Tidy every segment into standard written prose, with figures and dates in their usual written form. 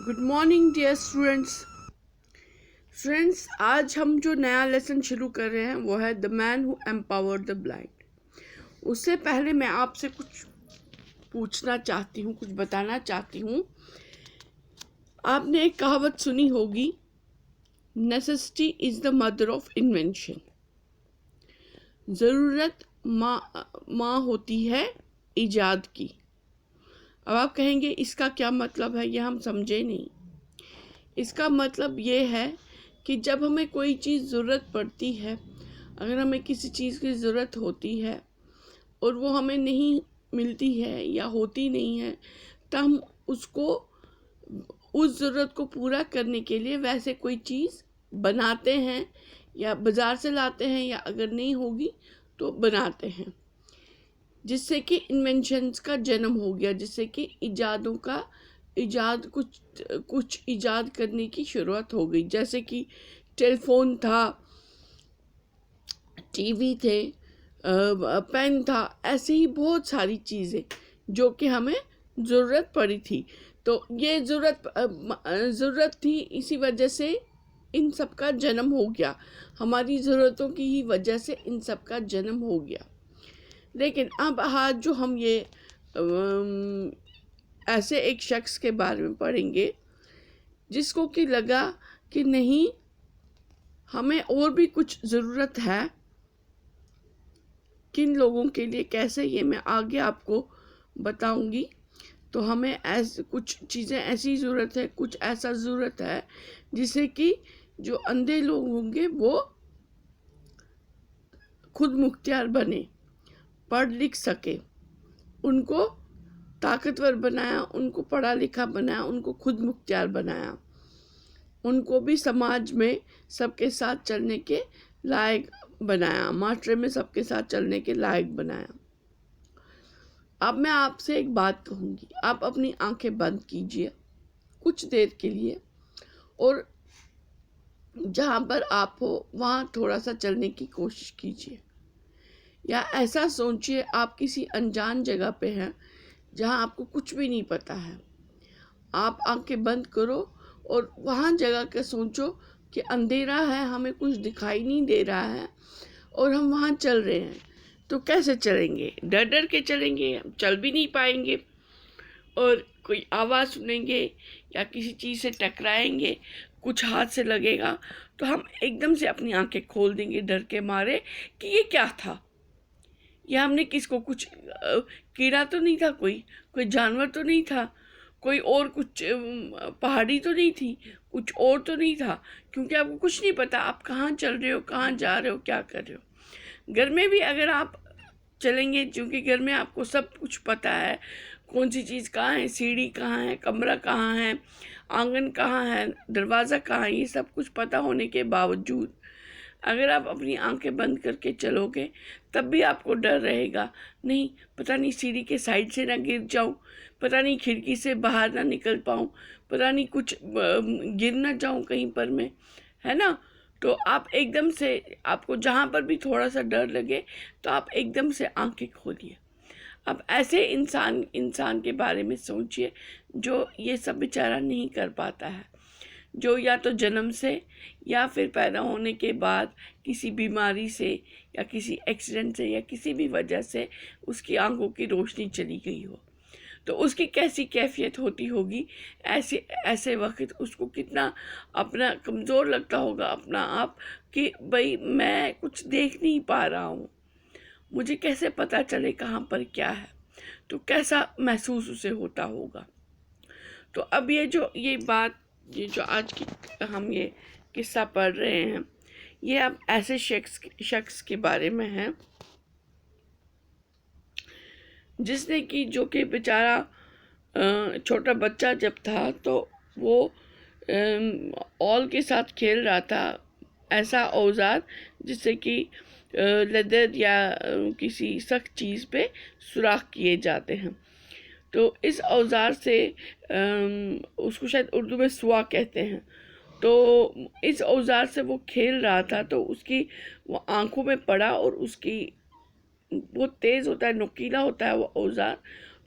Good morning dear students, आज हम जो नया लेसन शुरू कर रहे हैं वो है the man who empowered the blind. उससे पहले मैं आपसे कुछ पूछना चाहती हूँ, कुछ बताना चाहती हूँ। आपने एक कहावत सुनी होगी, necessity is the mother of invention. ज़रूरत माँ होती है इजाद की। अब आप कहेंगे इसका क्या मतलब है, ये हम समझे नहीं। इसका मतलब ये है कि जब हमें कोई चीज़ ज़रूरत पड़ती है, अगर हमें किसी चीज़ की ज़रूरत होती है और वो हमें नहीं मिलती है या होती नहीं है, तो हम उसको उस ज़रूरत को पूरा करने के लिए वैसे कोई चीज़ बनाते हैं या बाज़ार से लाते हैं, या अगर नहीं होगी तो बनाते हैं, जिससे कि इन्वेंशंस का जन्म हो गया, जिससे कि कुछ इजाद करने की शुरुआत हो गई। जैसे कि टेलीफोन था, टीवी थे, पेन था, ऐसे ही बहुत सारी चीज़ें जो कि हमें ज़रूरत पड़ी थी। तो ये ज़रूरत थी, इसी वजह से इन सब का जन्म हो गया। हमारी ज़रूरतों की ही वजह से इन सब का जन्म हो गया। लेकिन अब आज जो हम ये ऐसे एक शख्स के बारे में पढ़ेंगे जिसको कि लगा कि नहीं, हमें और भी कुछ ज़रूरत है। किन लोगों के लिए, कैसे, ये मैं आगे आपको बताऊंगी। तो हमें ऐसे कुछ चीज़ें ऐसी ज़रूरत है, कुछ ऐसा ज़रूरत है जिससे कि जो अंधे लोग होंगे वो खुद मुख्तियार बने, पढ़ लिख सके, उनको ताकतवर बनाया, उनको पढ़ा लिखा बनाया, उनको खुद मुख्तियार बनाया, उनको भी समाज में सबके साथ चलने के लायक बनाया, माशरे में सबके साथ चलने के लायक बनाया। अब मैं आपसे एक बात कहूँगी, आप अपनी आंखें बंद कीजिए कुछ देर के लिए और जहाँ पर आप हो वहाँ थोड़ा सा चलने की कोशिश कीजिए, या ऐसा सोचिए आप किसी अनजान जगह पे हैं जहाँ आपको कुछ भी नहीं पता है। आप आंखें बंद करो और वहाँ जगह के सोचो कि अंधेरा है, हमें कुछ दिखाई नहीं दे रहा है और हम वहाँ चल रहे हैं। तो कैसे चलेंगे? डर डर के चलेंगे, हम चल भी नहीं पाएंगे, और कोई आवाज़ सुनेंगे या किसी चीज़ से टकराएंगे, कुछ हाथ से लगेगा तो हम एकदम से अपनी आंखें खोल देंगे डर के मारे कि ये क्या था, या हमने किसको कुछ कीड़ा तो नहीं था, कोई जानवर तो नहीं था, कोई और कुछ पहाड़ी तो नहीं थी, कुछ और तो नहीं था, क्योंकि आपको कुछ नहीं पता आप कहाँ चल रहे हो, कहाँ जा रहे हो, क्या कर रहे हो। घर में भी अगर आप चलेंगे, क्योंकि घर में आपको सब कुछ पता है, कौन सी चीज़ कहाँ है, सीढ़ी कहाँ है, कमरा कहाँ है, आंगन कहाँ है, दरवाज़ा कहाँ है, ये सब कुछ पता होने के बावजूद अगर आप अपनी आंखें बंद करके चलोगे तब भी आपको डर रहेगा, नहीं पता नहीं सीढ़ी के साइड से ना गिर जाऊं, पता नहीं खिड़की से बाहर ना निकल पाऊं, पता नहीं कुछ गिर ना जाऊं कहीं पर मैं, है ना। तो आप एकदम से, आपको जहाँ पर भी थोड़ा सा डर लगे तो आप एकदम से आंखें खोलिए। अब ऐसे इंसान के बारे में सोचिए जो ये सब बेचारा नहीं कर पाता है, जो या तो जन्म से या फिर पैदा होने के बाद किसी बीमारी से या किसी एक्सीडेंट से या किसी भी वजह से उसकी आंखों की रोशनी चली गई हो, तो उसकी कैसी कैफियत होती होगी। ऐसे ऐसे वक्त उसको कितना अपना कमज़ोर लगता होगा अपना आप, कि भाई मैं कुछ देख नहीं पा रहा हूँ, मुझे कैसे पता चले कहाँ पर क्या है। तो कैसा महसूस उसे होता होगा। तो अब ये जो आज की हम ये किस्सा पढ़ रहे हैं, ये अब ऐसे शख्स के बारे में है जिसने कि, जो कि बेचारा छोटा बच्चा जब था तो वो ऑल के साथ खेल रहा था, ऐसा औजार जिससे कि लेदर या किसी सख्त चीज़ पे सुराख किए जाते हैं। तो इस औजार से उसको शायद उर्दू में सुआ कहते हैं। तो इस औजार से वो खेल रहा था तो उसकी वो आंखों में पड़ा, और उसकी बहुत तेज़ होता है, नुकीला होता है वो औजार,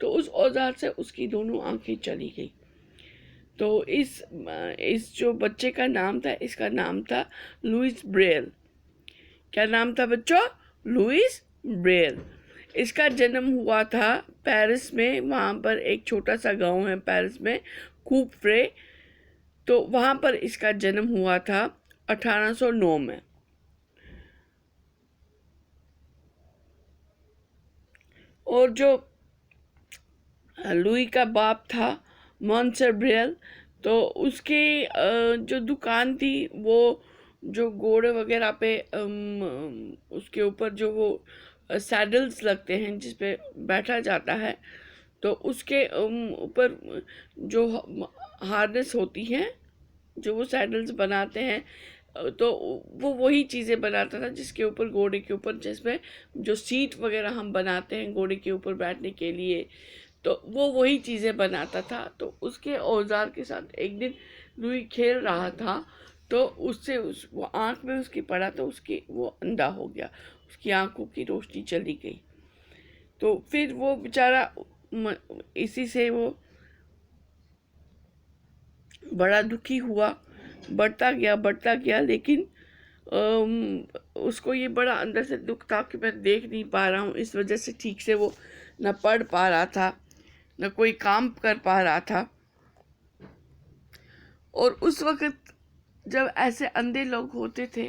तो उस औजार से उसकी दोनों आंखें चली गई। तो इस जो बच्चे का नाम था, इसका नाम था लुइस ब्रेल। क्या नाम था बच्चों? Louis Braille. इसका जन्म हुआ था पेरिस में। वहाँ पर एक छोटा सा गांव है पेरिस में, कूपरे। तो वहाँ पर इसका जन्म हुआ था 1809 में। और जो लुई का बाप था मॉन्सर ब्रेल, तो उसके जो दुकान थी वो जो घोड़े वगैरह पे उसके ऊपर जो वो सैडल्स लगते हैं जिस पे बैठा जाता है, तो उसके ऊपर जो हार्नेस होती हैं, जो वो सैडल्स बनाते हैं, तो वो वही चीज़ें बनाता था जिसके ऊपर, घोड़े के ऊपर, जिसमें जो सीट वगैरह हम बनाते हैं घोड़े के ऊपर बैठने के लिए, तो वो वही चीज़ें बनाता था। तो उसके औजार के साथ एक दिन लुई खेल रहा था, तो उससे वो आँख में उसकी पड़ा, तो उसकी वो अंधा हो गया, उसकी आंखों की रोशनी चली गई। तो फिर वो बेचारा इसी से वो बड़ा दुखी हुआ, बढ़ता गया, लेकिन उसको ये बड़ा अंदर से दुख था कि मैं देख नहीं पा रहा हूँ, इस वजह से ठीक से वो न पढ़ पा रहा था, न कोई काम कर पा रहा था। और उस वक़्त जब ऐसे अंधे लोग होते थे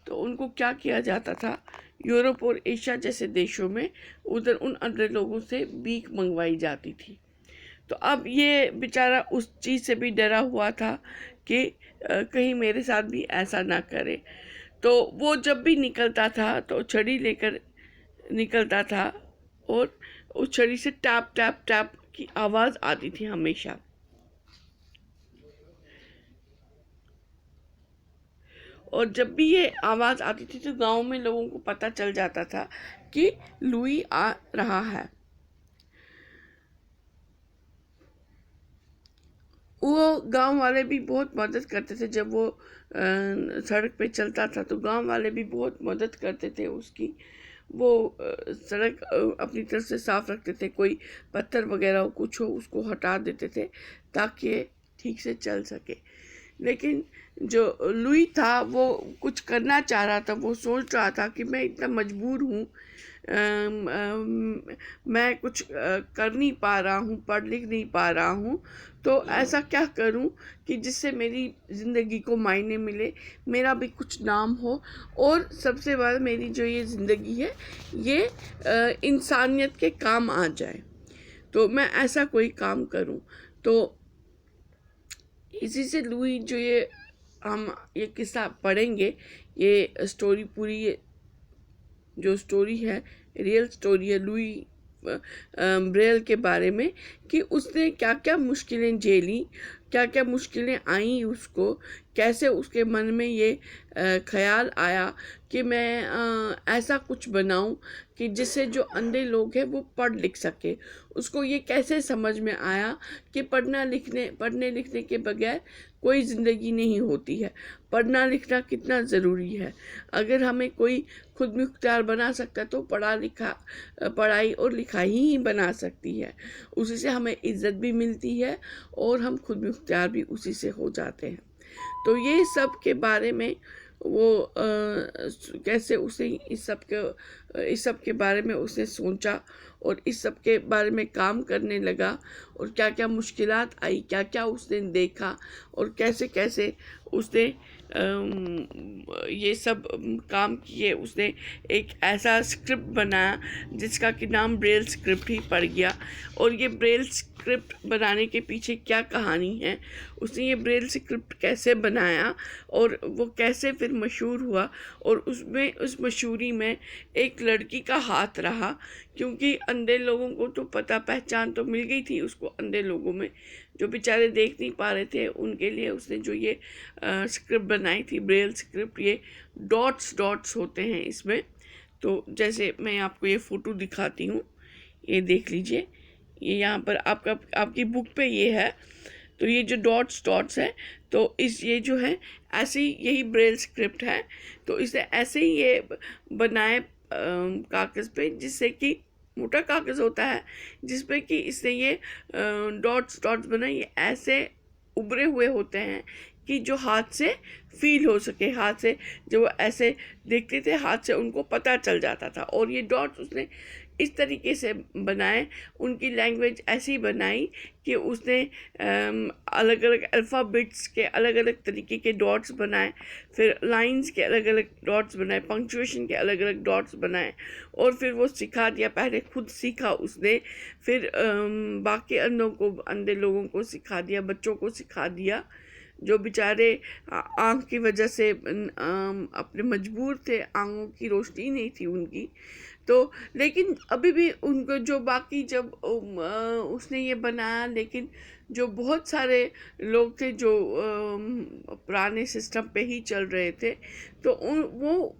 तो उनको क्या किया जाता था, यूरोप और एशिया जैसे देशों में उधर उन अंधे लोगों से भीख मंगवाई जाती थी। तो अब ये बेचारा उस चीज़ से भी डरा हुआ था कि कहीं मेरे साथ भी ऐसा ना करे। तो वो जब भी निकलता था तो छड़ी लेकर निकलता था, और उस छड़ी से टैप टैप टैप की आवाज़ आती थी हमेशा। और जब भी ये आवाज़ आती थी तो गांव में लोगों को पता चल जाता था कि लुई आ रहा है। वो गांव वाले भी बहुत मदद करते थे। जब वो सड़क पे चलता था तो गांव वाले भी बहुत मदद करते थे उसकी। वो सड़क अपनी तरफ से साफ रखते थे, कोई पत्थर वगैरह हो, कुछ हो, उसको हटा देते थे ताकि ये ठीक से चल सके। लेकिन जो लुई था वो कुछ करना चाह रहा था। वो सोच रहा था कि मैं इतना मजबूर हूँ, मैं कुछ कर नहीं पा रहा हूँ, पढ़ लिख नहीं पा रहा हूँ, तो ऐसा क्या करूँ कि जिससे मेरी ज़िंदगी को मायने मिले, मेरा भी कुछ नाम हो, और सबसे बड़ा मेरी जो ये ज़िंदगी है ये इंसानियत के काम आ जाए। तो मैं ऐसा कोई काम करूँ। तो इसी से लुई जो ये हम ये किस्सा पढ़ेंगे, ये स्टोरी पूरी, ये जो स्टोरी है रियल स्टोरी है लुई ब्रेल के बारे में, कि उसने क्या क्या मुश्किलें झेली, क्या क्या मुश्किलें आई उसको, कैसे उसके मन में ये ख्याल आया कि मैं ऐसा कुछ बनाऊं कि जिससे जो अंधे लोग हैं वो पढ़ लिख सके। उसको ये कैसे समझ में आया कि पढ़ने लिखने के बगैर कोई ज़िंदगी नहीं होती है, पढ़ना लिखना कितना ज़रूरी है। अगर हमें कोई खुद मुख्तियार बना सकता है तो पढ़ाई और लिखाई ही बना सकती है। उसी से हमें इज्जत भी मिलती है और हम खुद मुख्तियार भी उसी से हो जाते हैं। तो ये सब के बारे में वो कैसे उसे इस सब के बारे में उसने सोचा और इस सब के बारे में काम करने लगा, और क्या क्या मुश्किलात आई, क्या क्या उसने देखा, और कैसे कैसे उसने ये सब काम किए। उसने एक ऐसा स्क्रिप्ट बनाया जिसका कि नाम ब्रेल स्क्रिप्ट ही पड़ गया। और ये ब्रेल स्क्रिप्ट बनाने के पीछे क्या कहानी है, उसने ये ब्रेल स्क्रिप्ट कैसे बनाया और वो कैसे फिर मशहूर हुआ, और उसमें उस मशहूरी में एक लड़की का हाथ रहा, क्योंकि अंधे लोगों को तो पता पहचान तो मिल गई थी उसको। अंधे लोगों में जो बेचारे देख नहीं पा रहे थे उनके लिए उसने जो ये स्क्रिप्ट बनाई थी ब्रेल स्क्रिप्ट, ये डॉट्स डॉट्स होते हैं इसमें। तो जैसे मैं आपको ये फ़ोटो दिखाती हूँ, ये देख लीजिए, ये यहाँ पर आपकी बुक पे ये है। तो ये जो डॉट्स डॉट्स है, तो ये जो है ऐसे ही यही ब्रेल स्क्रिप्ट है। तो इसे ऐसे ही ये बनाए कागज़ पे, जिससे कि मोटा कागज़ होता है जिस पे कि इसने ये डॉट्स डॉट्स बनाए, ये ऐसे उभरे हुए होते हैं कि जो हाथ से फील हो सके, हाथ से जो वो ऐसे देखते थे हाथ से उनको पता चल जाता था। और ये डॉट्स उसने इस तरीके से बनाए, उनकी लैंग्वेज ऐसी बनाई कि उसने अलग अलग अल्फ़ाबेट्स के अलग अलग तरीके के डॉट्स बनाए, फिर लाइंस के अलग अलग डॉट्स बनाए, पंक्चुएशन के अलग अलग डॉट्स बनाए, और फिर वो सिखा दिया। पहले खुद सीखा उसने, फिर बाकी अंधे लोगों को सिखा दिया, बच्चों को सिखा दिया जो बेचारे आँख की वजह से अपने मजबूर थे, आँखों की रोशनी नहीं थी उनकी। तो लेकिन अभी भी उनको जो बाकी जब उसने ये बनाया, लेकिन जो बहुत सारे लोग थे जो पुराने सिस्टम पे ही चल रहे थे, तो वो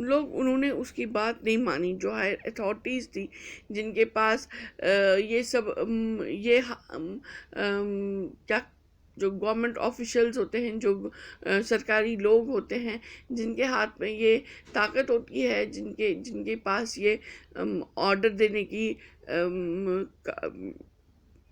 लोग उन्होंने उसकी बात नहीं मानी। जो हायर अथॉरिटीज़ थी जिनके पास ये सब क्या जो गवर्नमेंट ऑफिशियल्स होते हैं, जो सरकारी लोग होते हैं, जिनके हाथ में ये ताकत होती है, जिनके जिनके पास ये ऑर्डर देने की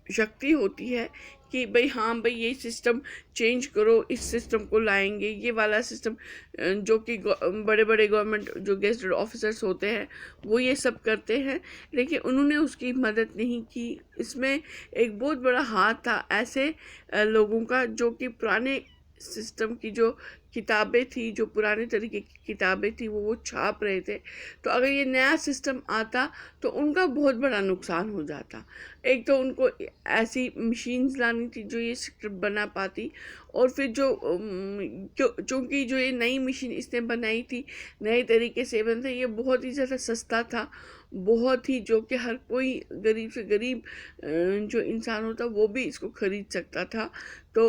शक्ति होती है कि भाई हाँ भाई ये सिस्टम चेंज करो, इस सिस्टम को लाएंगे, ये वाला सिस्टम, जो कि बड़े बड़े गवर्नमेंट जो गेस्टेड ऑफिसर्स होते हैं वो ये सब करते हैं, लेकिन उन्होंने उसकी मदद नहीं की। इसमें एक बहुत बड़ा हाथ था ऐसे लोगों का जो कि पुराने सिस्टम की जो किताबें थी, जो पुराने तरीके की किताबें थी, वो छाप रहे थे। तो अगर ये नया सिस्टम आता तो उनका बहुत बड़ा नुकसान हो जाता। एक तो उनको ऐसी मशीन्स लानी थी जो ये स्क्रिप्ट बना पाती, और फिर जो चूँकि जो ये नई मशीन इसने बनाई थी, नए तरीके से बनता, ये बहुत ही ज़्यादा सस्ता था, बहुत ही, जो कि हर कोई गरीब से गरीब जो इंसान होता वो भी इसको ख़रीद सकता था। तो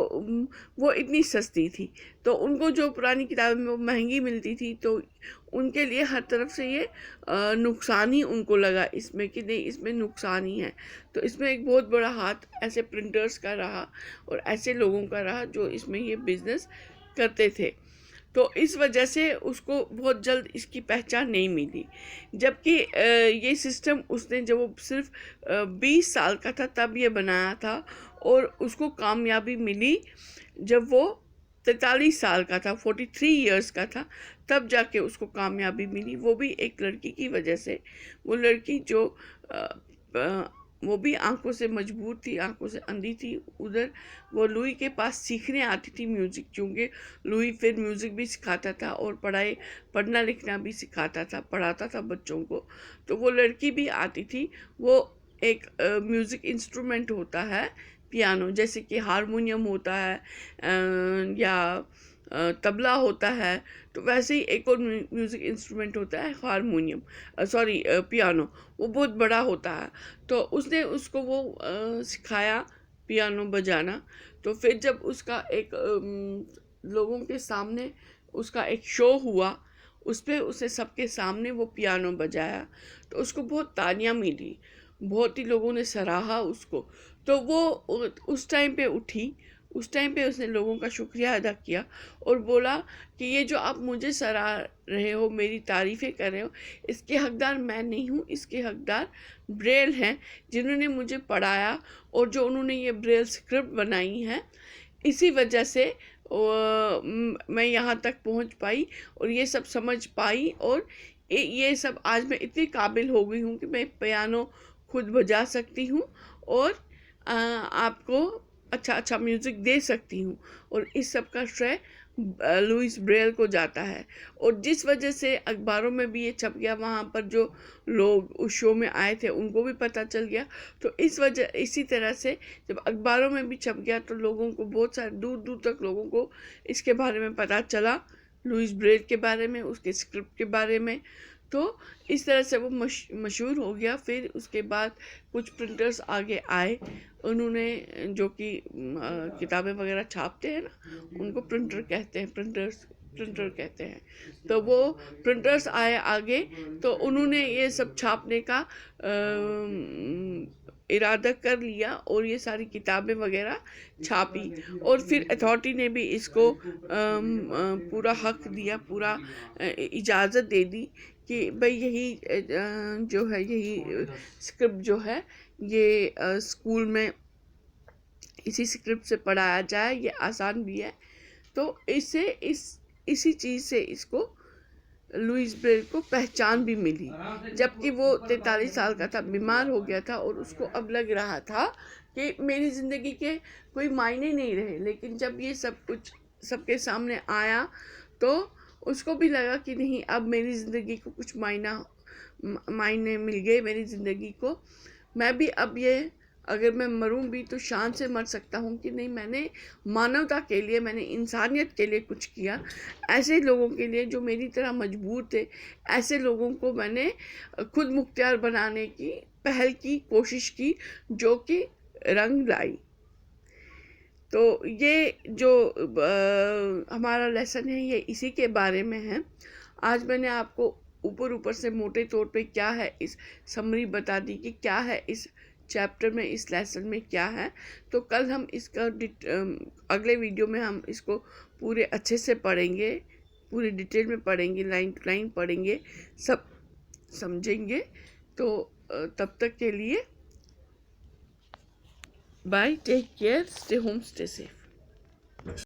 वो इतनी सस्ती थी, तो उनको जो पुरानी किताबें वो महंगी मिलती थी, तो उनके लिए हर तरफ से ये नुकसान ही उनको लगा इसमें, कि नहीं इसमें नुकसान ही है। तो इसमें एक बहुत बड़ा हाथ ऐसे प्रिंटर्स का रहा और ऐसे लोगों का रहा जो इसमें ये बिज़नेस करते थे। तो इस वजह से उसको बहुत जल्द इसकी पहचान नहीं मिली। जबकि ये सिस्टम उसने जब वो सिर्फ 20 साल का था तब ये बनाया था, और उसको कामयाबी मिली जब वो 43 साल का था, 43 इयर्स का था, तब जाके उसको कामयाबी मिली। वो भी एक लड़की की वजह से। वो लड़की जो वो भी आंखों से मजबूर थी, आंखों से अंधी थी। उधर वो लुई के पास सीखने आती थी म्यूज़िक, क्योंकि लुई फिर म्यूज़िक भी सिखाता था और पढ़ना लिखना भी सिखाता था, पढ़ाता था बच्चों को। तो वो लड़की भी आती थी। वो एक म्यूज़िक इंस्ट्रूमेंट होता है पियानो, जैसे कि हारमोनियम होता है या तबला होता है, तो वैसे ही एक और म्यूज़िक इंस्ट्रूमेंट होता है हारमोनियम, पियानो। वो बहुत बड़ा होता है। तो उसने उसको वो सिखाया पियानो बजाना। तो फिर जब उसका एक लोगों के सामने उसका एक शो हुआ, उस पर उसे सबके सामने वो पियानो बजाया, तो उसको बहुत तालियां मिली, बहुत ही लोगों ने सराहा उसको। तो वो उस टाइम पे उठी, उस टाइम पे उसने लोगों का शुक्रिया अदा किया और बोला कि ये जो आप मुझे सराह रहे हो, मेरी तारीफ़ें कर रहे हो, इसके हकदार मैं नहीं हूँ, इसके हकदार ब्रेल हैं, जिन्होंने मुझे पढ़ाया और जो उन्होंने ये ब्रेल स्क्रिप्ट बनाई है। इसी वजह से मैं यहाँ तक पहुँच पाई और ये सब समझ पाई, और ये सब आज मैं इतनी काबिल हो गई हूँ कि मैं पियानो खुद बजा सकती हूँ और आपको अच्छा अच्छा म्यूज़िक दे सकती हूँ। और इस सब का श्रेय लुइस ब्रेल को जाता है। और जिस वजह से अखबारों में भी ये छप गया, वहाँ पर जो लोग उस शो में आए थे उनको भी पता चल गया। तो इसी तरह से जब अखबारों में भी छप गया तो लोगों को, बहुत सारे दूर दूर तक लोगों को इसके बारे में पता चला, लुइस ब्रेल के बारे में, उसके स्क्रिप्ट के बारे में। तो इस तरह से वो मशहूर हो गया। फिर उसके बाद कुछ प्रिंटर्स आगे आए, उन्होंने जो कि किताबें वगैरह छापते हैं ना, उनको प्रिंटर कहते हैं, प्रिंटर कहते हैं। तो वो प्रिंटर्स आए आगे, तो उन्होंने ये सब छापने का इरादा कर लिया और ये सारी किताबें वगैरह छापी। और फिर अथॉरिटी ने भी इसको पूरा हक दिया, पूरा इजाज़त दे दी कि भाई यही जो है, यही स्क्रिप्ट जो है ये स्कूल में इसी स्क्रिप्ट से पढ़ाया जाए, ये आसान भी है। तो इसी चीज़ से इसको लुइस ब्रेल को पहचान भी मिली, जबकि वो 43 साल का था, बीमार हो गया था और उसको अब लग रहा था कि मेरी ज़िंदगी के कोई मायने नहीं रहे। लेकिन जब ये सब कुछ सबके सामने आया तो उसको भी लगा कि नहीं, अब मेरी ज़िंदगी को कुछ मायने मिल गए मेरी ज़िंदगी को। मैं भी अब ये, अगर मैं मरूं भी तो शान से मर सकता हूं कि नहीं, मैंने मानवता के लिए, मैंने इंसानियत के लिए कुछ किया। ऐसे लोगों के लिए जो मेरी तरह मजबूर थे, ऐसे लोगों को मैंने खुद मुख्तियार बनाने की पहल की, कोशिश की, जो कि रंग लाई। तो ये जो हमारा लेसन है ये इसी के बारे में है। आज मैंने आपको ऊपर से मोटे तौर पे क्या है इस समरी बता दी कि क्या है इस चैप्टर में, इस लेसन में क्या है। तो कल हम इसका अगले वीडियो में हम इसको पूरे अच्छे से पढ़ेंगे, पूरी डिटेल में पढ़ेंगे, लाइन टू लाइन पढ़ेंगे, सब समझेंगे। तो तब तक के लिए bye, take care, stay home, stay safe.